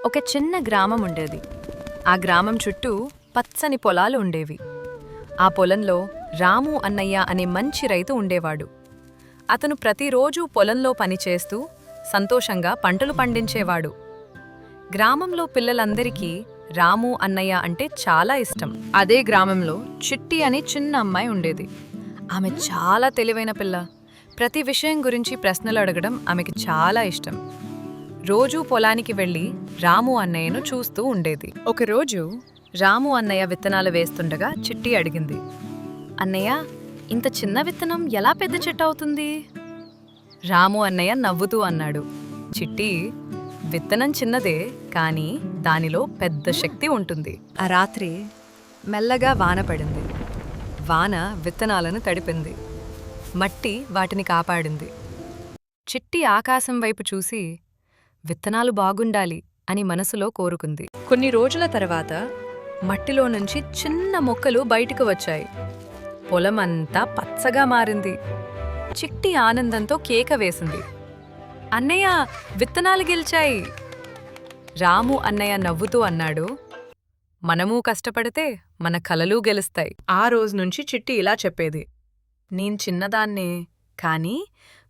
ఒక చిన్న గ్రామం ఉండేది. ఆ గ్రామం చుట్టూ పచ్చని పొలాలు ఉండేవి. ఆ పొలంలో రాము అన్నయ్య అనే మంచి రైతు ఉండేవాడు. అతను ప్రతిరోజూ పొలంలో పనిచేస్తూ సంతోషంగా పంటలు పండించేవాడు. గ్రామంలో పిల్లలందరికీ రాము అన్నయ్య అంటే చాలా ఇష్టం. అదే గ్రామంలో చిట్టి అనే చిన్న అమ్మాయి ఉండేది. ఆమె చాలా తెలివైన పిల్ల. ప్రతి విషయం గురించి ప్రశ్నలు అడగడం ఆమెకి చాలా ఇష్టం. రోజూ పొలానికి వెళ్ళి రాము అన్నయ్యను చూస్తూ ఉండేది. ఒకరోజు రాము అన్నయ్య విత్తనాలు వేస్తుండగా చిట్టి అడిగింది, అన్నయ్య, ఇంత చిన్న విత్తనం ఎలా పెద్ద చెట్టు అవుతుంది? రాము అన్నయ్య నవ్వుతూ అన్నాడు, చిట్టి, విత్తనం చిన్నదే, కానీ దానిలో పెద్ద శక్తి ఉంటుంది. ఆ రాత్రి మెల్లగా వాన పడింది. వాన విత్తనాలను తడిపింది. మట్టి వాటిని కాపాడింది. చిట్టి ఆకాశం వైపు చూసి విత్తనాలు బాగుండాలి అని మనసులో కోరుకుంది. కొన్ని రోజుల తర్వాత మట్టిలో నుంచి చిన్న మొక్కలు బయటకు వచ్చాయి. పొలమంతా పచ్చగా మారింది. చిట్టి ఆనందంతో కేక వేసింది, అన్నయ్య, విత్తనాలు గెలిచాయి! రాము అన్నయ్య నవ్వుతూ అన్నాడు, మనమూ కష్టపడితే మన కలలు గెలుస్తాయి. ఆ రోజు నుంచి చిట్టి ఇలా చెప్పేది, నేను చిన్నదాన్నే, కానీ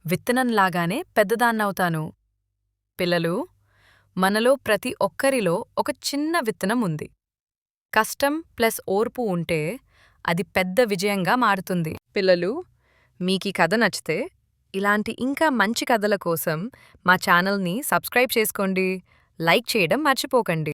విత్తనంలాగానే పెద్దదాన్నవుతాను. పిల్లలు, మనలో ప్రతి ఒక్కరిలో ఒక చిన్న విత్తనం ఉంది. కష్టం ప్లస్ ఓర్పు ఉంటే అది పెద్ద విజయంగా మారుతుంది. పిల్లలు, మీకీ కథ నచ్చితే ఇలాంటి ఇంకా మంచి కథల కోసం మా ఛానల్ని సబ్స్క్రైబ్ చేసుకోండి. లైక్ చేయడం మర్చిపోకండి.